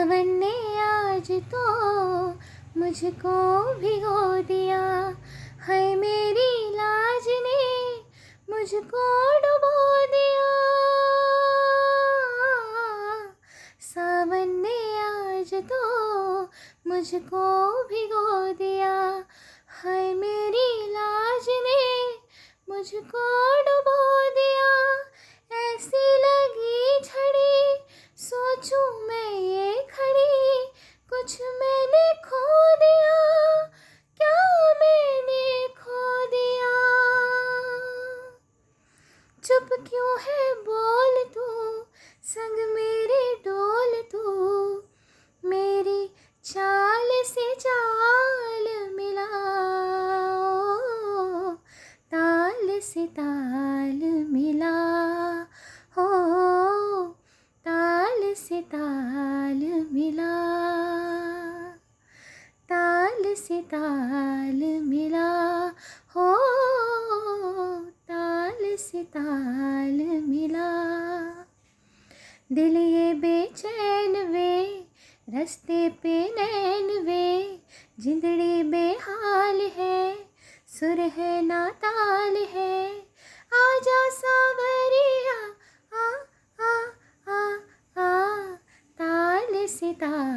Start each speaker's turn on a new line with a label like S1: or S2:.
S1: सावन ने आज तो मुझको भिगो दिया, है मेरी लाज ने मुझको डुबो दिया। सावन ने आज तो मुझको भिगो दिया, है मेरी लाज ने मुझको डुबो दिया। ऐसी लगी छड़ी सोचूं मैं ये खड़ी, कुछ मैंने खो दिया, क्या मैंने खो दिया। चुप क्यों है बोल तू, संग मेरे डोल तू, मेरी चाल से चाल मिला, ताल से ताल मिला, हो ताल से ताल मिला, ताल से ताल मिला, हो ताल से ताल मिला। दिल ये बेचैन वे, रस्ते पे नैन वे, जिंदड़ी बेहाल है, सुर है ना ताल है। आजा सावरिया आ आ आ आ, ताल से ताल